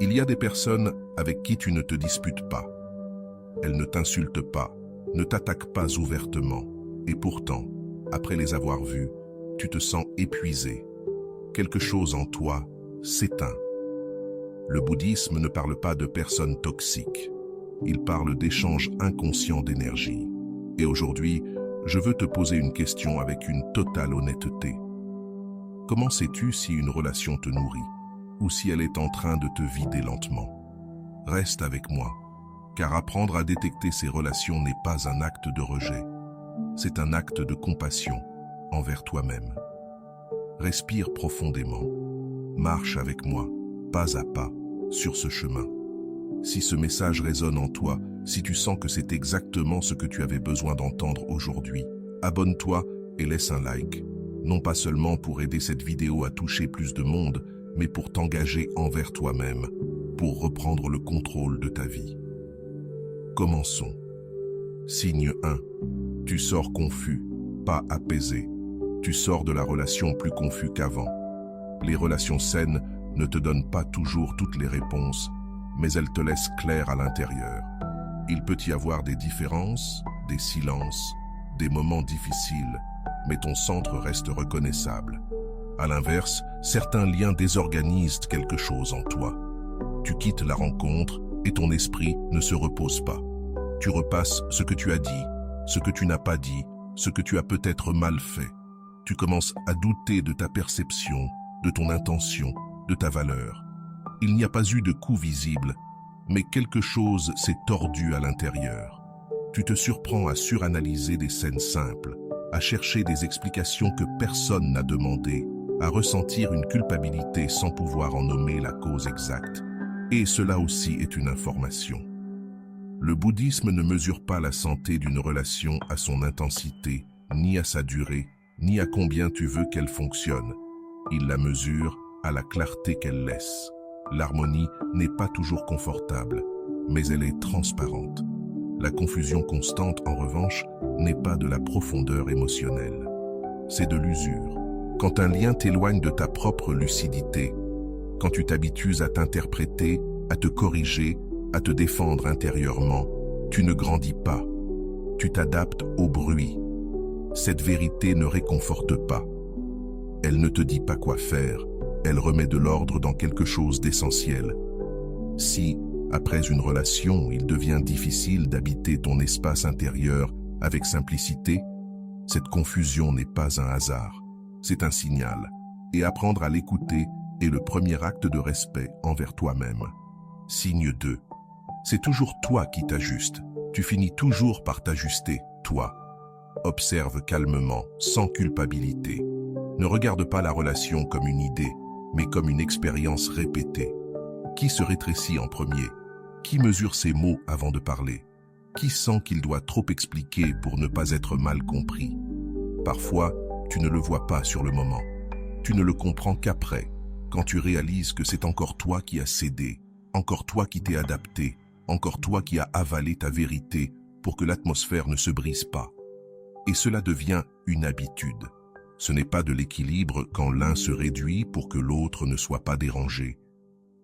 Il y a des personnes avec qui tu ne te disputes pas. Elles ne t'insultent pas, ne t'attaquent pas ouvertement. Et pourtant, après les avoir vues, tu te sens épuisé. Quelque chose en toi s'éteint. Le bouddhisme ne parle pas de personnes toxiques. Il parle d'échanges inconscients d'énergie. Et aujourd'hui, je veux te poser une question avec une totale honnêteté. Comment sais-tu si une relation te nourrit ou si elle est en train de te vider lentement? Reste avec moi, car apprendre à détecter ces relations n'est pas un acte de rejet. C'est un acte de compassion envers toi-même. Respire profondément. Marche avec moi, pas à pas, sur ce chemin. Si ce message résonne en toi, si tu sens que c'est exactement ce que tu avais besoin d'entendre aujourd'hui, abonne-toi et laisse un like. Non pas seulement pour aider cette vidéo à toucher plus de monde, mais pour t'engager envers toi-même, pour reprendre le contrôle de ta vie. Commençons. Signe 1. Tu sors confus, pas apaisé. Tu sors de la relation plus confus qu'avant. Les relations saines ne te donnent pas toujours toutes les réponses, mais elles te laissent clair à l'intérieur. Il peut y avoir des différences, des silences, des moments difficiles, mais ton centre reste reconnaissable. À l'inverse, certains liens désorganisent quelque chose en toi. Tu quittes la rencontre et ton esprit ne se repose pas. Tu repasses ce que tu as dit, ce que tu n'as pas dit, ce que tu as peut-être mal fait. Tu commences à douter de ta perception, de ton intention, de ta valeur. Il n'y a pas eu de coup visible, mais quelque chose s'est tordu à l'intérieur. Tu te surprends à suranalyser des scènes simples, à chercher des explications que personne n'a demandées, à ressentir une culpabilité sans pouvoir en nommer la cause exacte. Et cela aussi est une information. Le bouddhisme ne mesure pas la santé d'une relation à son intensité, ni à sa durée, ni à combien tu veux qu'elle fonctionne. Il la mesure à la clarté qu'elle laisse. L'harmonie n'est pas toujours confortable, mais elle est transparente. La confusion constante, en revanche, n'est pas de la profondeur émotionnelle. C'est de l'usure. Quand un lien t'éloigne de ta propre lucidité, quand tu t'habitues à t'interpréter, à te corriger, à te défendre intérieurement, tu ne grandis pas. Tu t'adaptes au bruit. Cette vérité ne réconforte pas. Elle ne te dit pas quoi faire. Elle remet de l'ordre dans quelque chose d'essentiel. Si, après une relation, il devient difficile d'habiter ton espace intérieur avec simplicité, cette confusion n'est pas un hasard, c'est un signal. Et apprendre à l'écouter est le premier acte de respect envers toi-même. Signe 2. C'est toujours toi qui t'ajustes. Tu finis toujours par t'ajuster, toi. Observe calmement, sans culpabilité. Ne regarde pas la relation comme une idée, mais comme une expérience répétée. Qui se rétrécit en premier? Qui mesure ses mots avant de parler? Qui sent qu'il doit trop expliquer pour ne pas être mal compris? Parfois, tu ne le vois pas sur le moment. Tu ne le comprends qu'après, quand tu réalises que c'est encore toi qui as cédé, encore toi qui t'es adapté, encore toi qui as avalé ta vérité pour que l'atmosphère ne se brise pas. Et cela devient une habitude. Ce n'est pas de l'équilibre quand l'un se réduit pour que l'autre ne soit pas dérangé.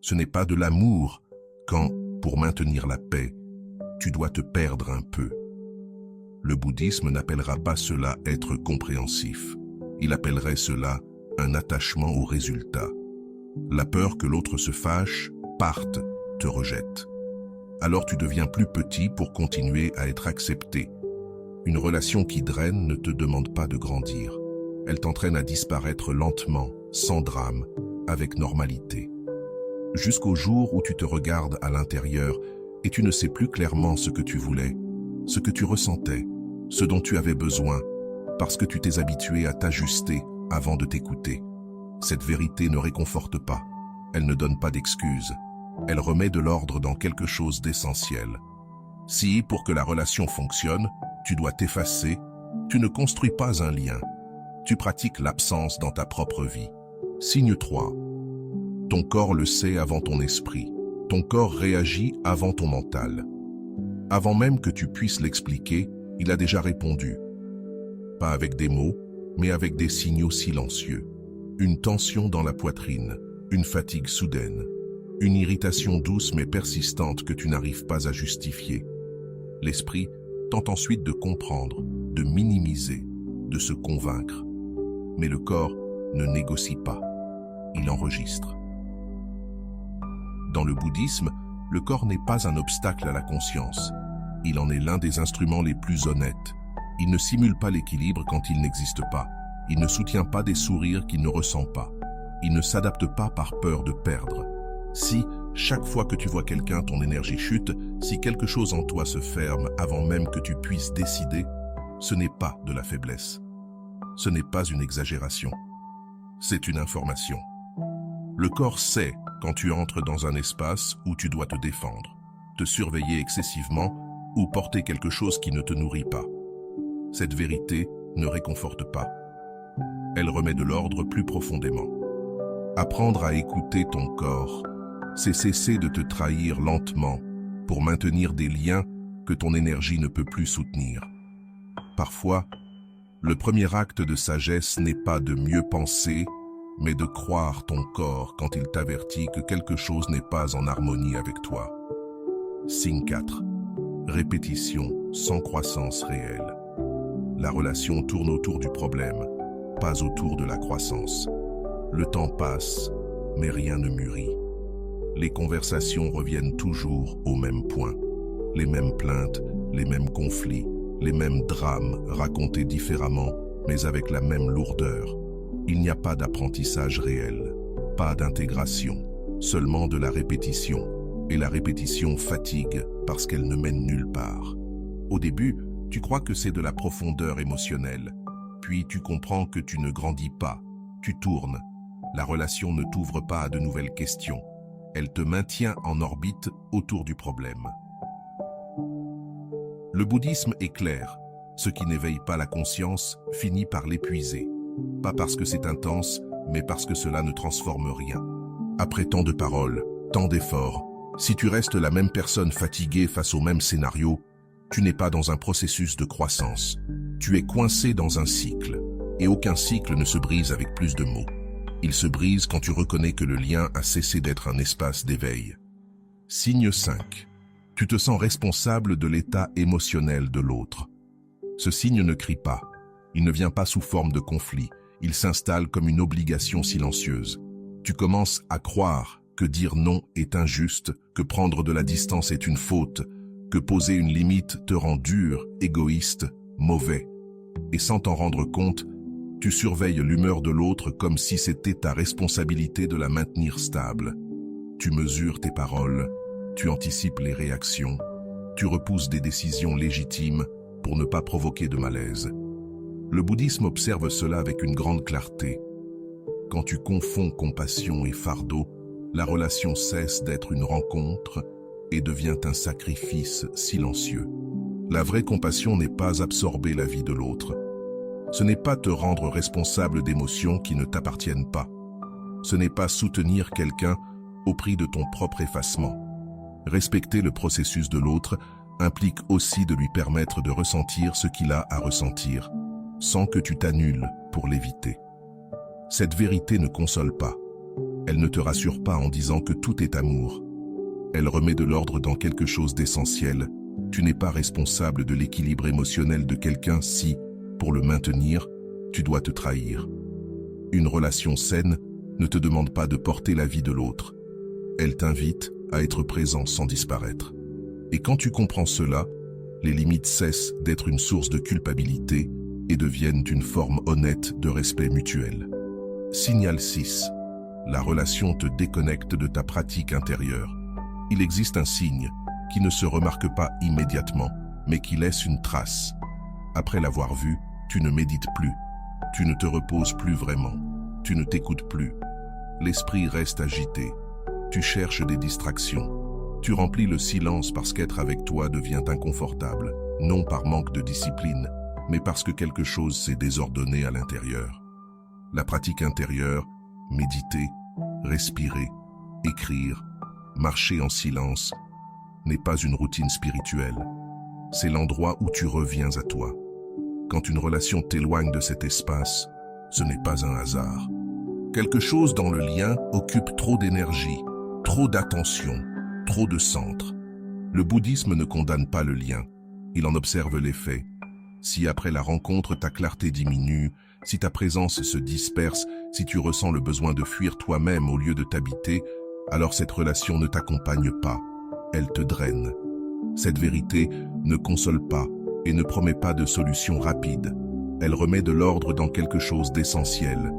Ce n'est pas de l'amour quand, pour maintenir la paix, tu dois te perdre un peu. Le bouddhisme n'appellera pas cela être compréhensif. Il appellerait cela un attachement au résultat. La peur que l'autre se fâche, parte, te rejette. Alors tu deviens plus petit pour continuer à être accepté. Une relation qui draine ne te demande pas de grandir. Elle t'entraîne à disparaître lentement, sans drame, avec normalité. Jusqu'au jour où tu te regardes à l'intérieur et tu ne sais plus clairement ce que tu voulais, ce que tu ressentais, ce dont tu avais besoin, parce que tu t'es habitué à t'ajuster avant de t'écouter. Cette vérité ne réconforte pas, elle ne donne pas d'excuses, elle remet de l'ordre dans quelque chose d'essentiel. Si, pour que la relation fonctionne, tu dois t'effacer, tu ne construis pas un lien. Tu pratiques l'absence dans ta propre vie. Signe 3. Ton corps le sait avant ton esprit. Ton corps réagit avant ton mental. Avant même que tu puisses l'expliquer, il a déjà répondu. Pas avec des mots, mais avec des signaux silencieux. Une tension dans la poitrine, une fatigue soudaine, Une irritation douce mais persistante que tu n'arrives pas à justifier. L'esprit tente ensuite de comprendre, de minimiser, de se convaincre. Mais le corps ne négocie pas, il enregistre. Dans le bouddhisme, le corps n'est pas un obstacle à la conscience. Il en est l'un des instruments les plus honnêtes. Il ne simule pas l'équilibre quand il n'existe pas. Il ne soutient pas des sourires qu'il ne ressent pas. Il ne s'adapte pas par peur de perdre. Si, chaque fois que tu vois quelqu'un, ton énergie chute, si quelque chose en toi se ferme avant même que tu puisses décider, ce n'est pas de la faiblesse. Ce n'est pas une exagération. C'est une information. Le corps sait quand tu entres dans un espace où tu dois te défendre, te surveiller excessivement ou porter quelque chose qui ne te nourrit pas. Cette vérité ne réconforte pas. Elle remet de l'ordre plus profondément. Apprendre à écouter ton corps, c'est cesser de te trahir lentement pour maintenir des liens que ton énergie ne peut plus soutenir. Parfois, le premier acte de sagesse n'est pas de mieux penser, mais de croire ton corps quand il t'avertit que quelque chose n'est pas en harmonie avec toi. Signe 4. Répétition sans croissance réelle. La relation tourne autour du problème, pas autour de la croissance. Le temps passe, mais rien ne mûrit. Les conversations reviennent toujours au même point. Les mêmes plaintes, les mêmes conflits, les mêmes drames racontés différemment, mais avec la même lourdeur. Il n'y a pas d'apprentissage réel, pas d'intégration, seulement de la répétition. Et la répétition fatigue parce qu'elle ne mène nulle part. Au début, tu crois que c'est de la profondeur émotionnelle. Puis tu comprends que tu ne grandis pas, tu tournes. La relation ne t'ouvre pas à de nouvelles questions. Elle te maintient en orbite autour du problème. Le bouddhisme est clair. Ce qui n'éveille pas la conscience finit par l'épuiser. Pas parce que c'est intense, mais parce que cela ne transforme rien. Après tant de paroles, tant d'efforts, si tu restes la même personne fatiguée face au même scénario, tu n'es pas dans un processus de croissance. Tu es coincé dans un cycle. Et aucun cycle ne se brise avec plus de mots. Il se brise quand tu reconnais que le lien a cessé d'être un espace d'éveil. Signe 5. Tu te sens responsable de l'état émotionnel de l'autre. Ce signe ne crie pas. Il ne vient pas sous forme de conflit. Il s'installe comme une obligation silencieuse. Tu commences à croire que dire non est injuste, que prendre de la distance est une faute, que poser une limite te rend dur, égoïste, mauvais. Et sans t'en rendre compte, tu surveilles l'humeur de l'autre comme si c'était ta responsabilité de la maintenir stable. Tu mesures tes paroles, tu anticipes les réactions, tu repousses des décisions légitimes pour ne pas provoquer de malaise. Le bouddhisme observe cela avec une grande clarté. Quand tu confonds compassion et fardeau, la relation cesse d'être une rencontre et devient un sacrifice silencieux. La vraie compassion n'est pas absorber la vie de l'autre. Ce n'est pas te rendre responsable d'émotions qui ne t'appartiennent pas. Ce n'est pas soutenir quelqu'un au prix de ton propre effacement. Respecter le processus de l'autre implique aussi de lui permettre de ressentir ce qu'il a à ressentir, sans que tu t'annules pour l'éviter. Cette vérité ne console pas. Elle ne te rassure pas en disant que tout est amour. Elle remet de l'ordre dans quelque chose d'essentiel. Tu n'es pas responsable de l'équilibre émotionnel de quelqu'un si, pour le maintenir, tu dois te trahir. Une relation saine ne te demande pas de porter la vie de l'autre. Elle t'invite à être présent sans disparaître. Et quand tu comprends cela, les limites cessent d'être une source de culpabilité et deviennent une forme honnête de respect mutuel. Signal 6. La relation te déconnecte de ta pratique intérieure. Il existe un signe qui ne se remarque pas immédiatement, mais qui laisse une trace. Après l'avoir vu, tu ne médites plus, tu ne te reposes plus vraiment, tu ne t'écoutes plus. L'esprit reste agité, tu cherches des distractions, tu remplis le silence parce qu'être avec toi devient inconfortable, non par manque de discipline, mais parce que quelque chose s'est désordonné à l'intérieur. La pratique intérieure, méditer, respirer, écrire, marcher en silence, n'est pas une routine spirituelle. C'est l'endroit où tu reviens à toi. Quand une relation t'éloigne de cet espace, ce n'est pas un hasard. Quelque chose dans le lien occupe trop d'énergie, Trop d'attention, trop de centre. Le bouddhisme ne condamne pas le lien, il en observe l'effet. Si après la rencontre ta clarté diminue, si ta présence se disperse, si tu ressens le besoin de fuir toi-même au lieu de t'habiter, alors cette relation ne t'accompagne pas, elle te draine. Cette vérité ne console pas et ne promet pas de solution rapide. Elle remet de l'ordre dans quelque chose d'essentiel.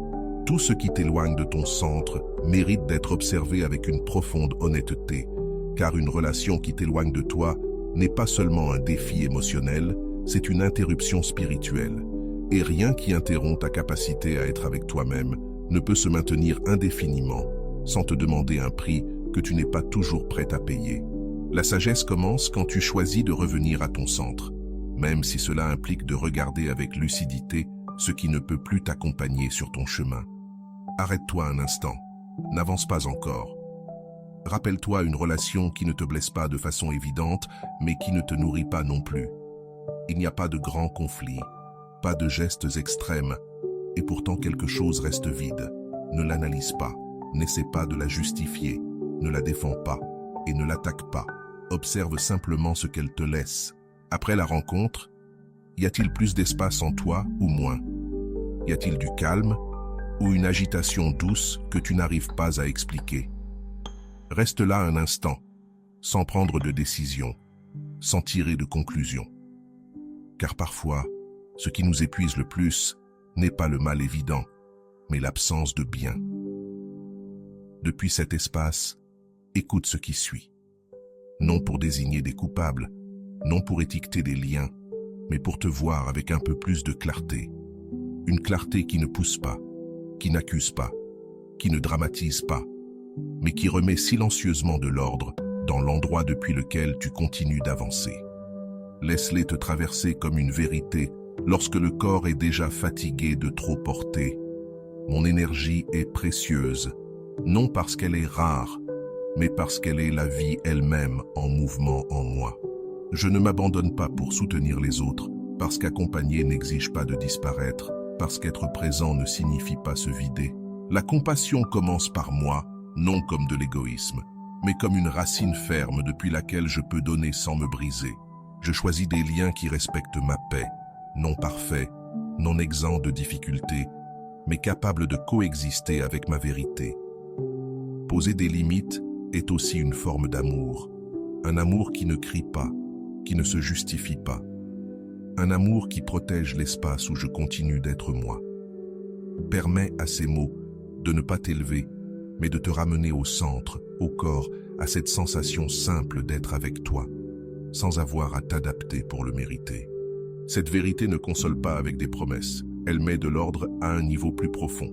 Tout ce qui t'éloigne de ton centre mérite d'être observé avec une profonde honnêteté, car une relation qui t'éloigne de toi n'est pas seulement un défi émotionnel, c'est une interruption spirituelle. Et rien qui interrompt ta capacité à être avec toi-même ne peut se maintenir indéfiniment sans te demander un prix que tu n'es pas toujours prêt à payer. La sagesse commence quand tu choisis de revenir à ton centre, même si cela implique de regarder avec lucidité ce qui ne peut plus t'accompagner sur ton chemin. Arrête-toi un instant, n'avance pas encore. Rappelle-toi une relation qui ne te blesse pas de façon évidente, mais qui ne te nourrit pas non plus. Il n'y a pas de grands conflits, pas de gestes extrêmes, et pourtant quelque chose reste vide. Ne l'analyse pas, n'essaie pas de la justifier, ne la défends pas et ne l'attaque pas. Observe simplement ce qu'elle te laisse. Après la rencontre, y a-t-il plus d'espace en toi ou moins? Y a-t-il du calme ou une agitation douce que tu n'arrives pas à expliquer? Reste là un instant, sans prendre de décision, sans tirer de conclusion. Car parfois, ce qui nous épuise le plus n'est pas le mal évident, mais l'absence de bien. Depuis cet espace, écoute ce qui suit. Non pour désigner des coupables, non pour étiqueter des liens, mais pour te voir avec un peu plus de clarté. Une clarté qui ne pousse pas, qui n'accuse pas, qui ne dramatise pas, mais qui remet silencieusement de l'ordre dans l'endroit depuis lequel tu continues d'avancer. Laisse-les te traverser comme une vérité lorsque le corps est déjà fatigué de trop porter. Mon énergie est précieuse, non parce qu'elle est rare, mais parce qu'elle est la vie elle-même en mouvement en moi. Je ne m'abandonne pas pour soutenir les autres, parce qu'accompagner n'exige pas de disparaître, parce qu'être présent ne signifie pas se vider. La compassion commence par moi, non comme de l'égoïsme, mais comme une racine ferme depuis laquelle je peux donner sans me briser. Je choisis des liens qui respectent ma paix, non parfaits, non exempts de difficultés, mais capables de coexister avec ma vérité. Poser des limites est aussi une forme d'amour. Un amour qui ne crie pas, qui ne se justifie pas. Un amour qui protège l'espace où je continue d'être moi. Permets à ces mots de ne pas t'élever, mais de te ramener au centre, au corps, à cette sensation simple d'être avec toi, sans avoir à t'adapter pour le mériter. Cette vérité ne console pas avec des promesses, elle met de l'ordre à un niveau plus profond.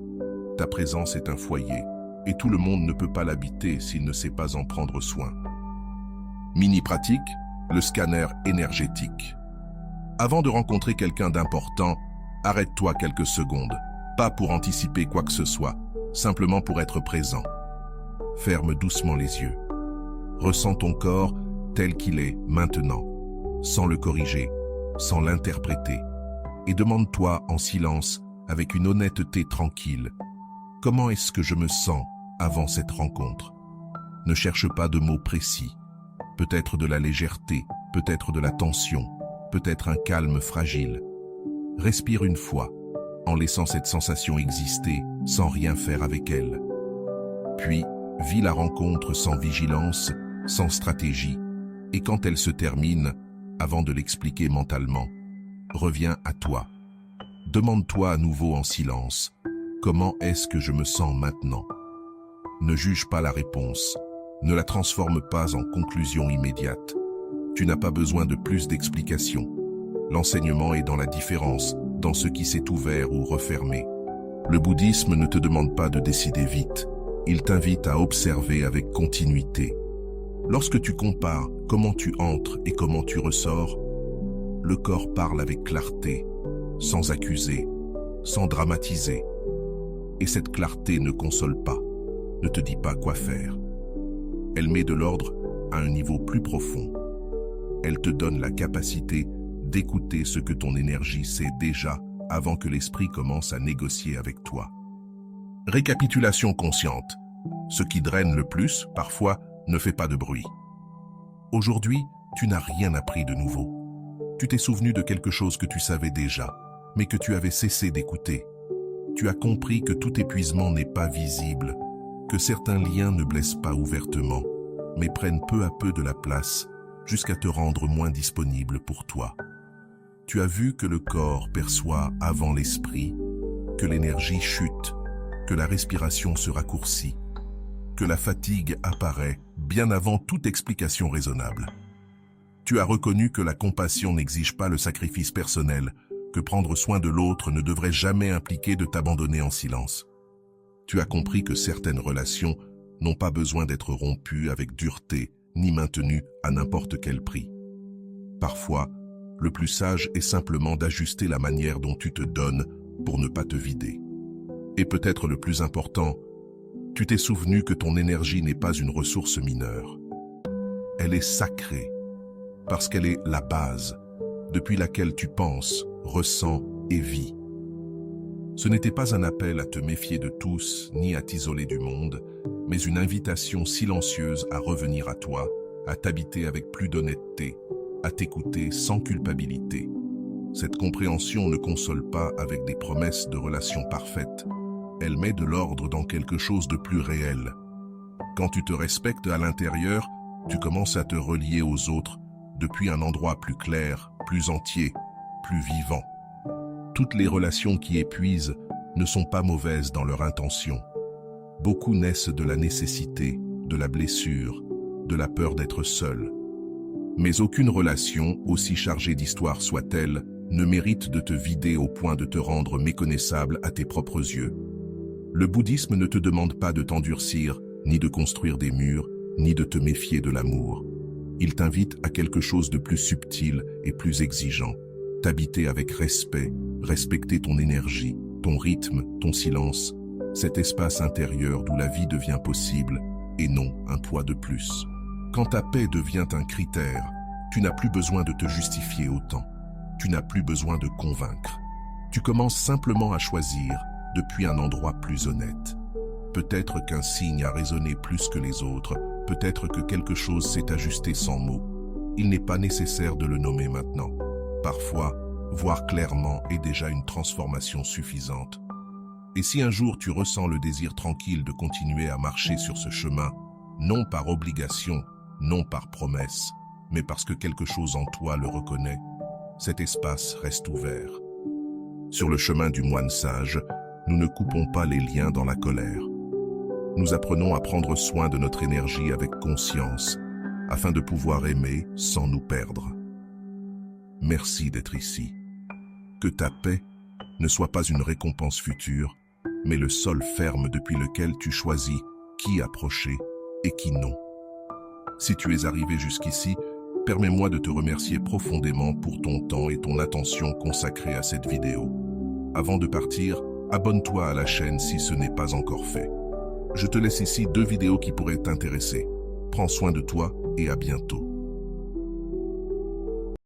Ta présence est un foyer, et tout le monde ne peut pas l'habiter s'il ne sait pas en prendre soin. Mini-pratique, le scanner énergétique. Avant de rencontrer quelqu'un d'important, arrête-toi quelques secondes, pas pour anticiper quoi que ce soit, simplement pour être présent. Ferme doucement les yeux. Ressens ton corps tel qu'il est maintenant, sans le corriger, sans l'interpréter, et demande-toi en silence, avec une honnêteté tranquille, comment est-ce que je me sens avant cette rencontre? Ne cherche pas de mots précis, peut-être de la légèreté, peut-être de la tension, peut-être un calme fragile. Respire une fois, en laissant cette sensation exister, sans rien faire avec elle. Puis, vis la rencontre sans vigilance, sans stratégie, et quand elle se termine, avant de l'expliquer mentalement, reviens à toi. Demande-toi à nouveau en silence, comment est-ce que je me sens maintenant? Ne juge pas la réponse, ne la transforme pas en conclusion immédiate. Tu n'as pas besoin de plus d'explications. L'enseignement est dans la différence, dans ce qui s'est ouvert ou refermé. Le bouddhisme ne te demande pas de décider vite, il t'invite à observer avec continuité. Lorsque tu compares comment tu entres et comment tu ressors, le corps parle avec clarté, sans accuser, sans dramatiser. Et cette clarté ne console pas, ne te dit pas quoi faire. Elle met de l'ordre à un niveau plus profond. Elle te donne la capacité d'écouter ce que ton énergie sait déjà avant que l'esprit commence à négocier avec toi. Récapitulation consciente. Ce qui draine le plus, parfois, ne fait pas de bruit. Aujourd'hui, tu n'as rien appris de nouveau. Tu t'es souvenu de quelque chose que tu savais déjà, mais que tu avais cessé d'écouter. Tu as compris que tout épuisement n'est pas visible, que certains liens ne blessent pas ouvertement, mais prennent peu à peu de la place jusqu'à te rendre moins disponible pour toi. Tu as vu que le corps perçoit avant l'esprit, que l'énergie chute, que la respiration se raccourcit, que la fatigue apparaît bien avant toute explication raisonnable. Tu as reconnu que la compassion n'exige pas le sacrifice personnel, que prendre soin de l'autre ne devrait jamais impliquer de t'abandonner en silence. Tu as compris que certaines relations n'ont pas besoin d'être rompues avec dureté, ni maintenues à n'importe quel prix. Parfois, le plus sage est simplement d'ajuster la manière dont tu te donnes pour ne pas te vider. Et peut-être le plus important, tu t'es souvenu que ton énergie n'est pas une ressource mineure. Elle est sacrée, parce qu'elle est la base, depuis laquelle tu penses, ressens et vis. Ce n'était pas un appel à te méfier de tous, ni à t'isoler du monde, mais une invitation silencieuse à revenir à toi, à t'habiter avec plus d'honnêteté, à t'écouter sans culpabilité. Cette compréhension ne console pas avec des promesses de relations parfaites. Elle met de l'ordre dans quelque chose de plus réel. Quand tu te respectes à l'intérieur, tu commences à te relier aux autres depuis un endroit plus clair, plus entier, plus vivant. Toutes les relations qui épuisent ne sont pas mauvaises dans leur intention. Beaucoup naissent de la nécessité, de la blessure, de la peur d'être seul. Mais aucune relation, aussi chargée d'histoire soit-elle, ne mérite de te vider au point de te rendre méconnaissable à tes propres yeux. Le bouddhisme ne te demande pas de t'endurcir, ni de construire des murs, ni de te méfier de l'amour. Il t'invite à quelque chose de plus subtil et plus exigeant. T'habiter avec respect, respecter ton énergie, ton rythme, ton silence, cet espace intérieur d'où la vie devient possible et non un poids de plus. Quand ta paix devient un critère, tu n'as plus besoin de te justifier autant. Tu n'as plus besoin de convaincre. Tu commences simplement à choisir depuis un endroit plus honnête. Peut-être qu'un signe a résonné plus que les autres, peut-être que quelque chose s'est ajusté sans mots. Il n'est pas nécessaire de le nommer maintenant. Parfois, voir clairement est déjà une transformation suffisante. Et si un jour tu ressens le désir tranquille de continuer à marcher sur ce chemin, non par obligation, non par promesse, mais parce que quelque chose en toi le reconnaît, cet espace reste ouvert. Sur le chemin du moine sage, nous ne coupons pas les liens dans la colère. Nous apprenons à prendre soin de notre énergie avec conscience, afin de pouvoir aimer sans nous perdre. Merci d'être ici. Que ta paix ne soit pas une récompense future, mais le sol ferme depuis lequel tu choisis qui approcher et qui non. Si tu es arrivé jusqu'ici, permets-moi de te remercier profondément pour ton temps et ton attention consacrée à cette vidéo. Avant de partir, abonne-toi à la chaîne si ce n'est pas encore fait. Je te laisse ici 2 vidéos qui pourraient t'intéresser. Prends soin de toi et à bientôt.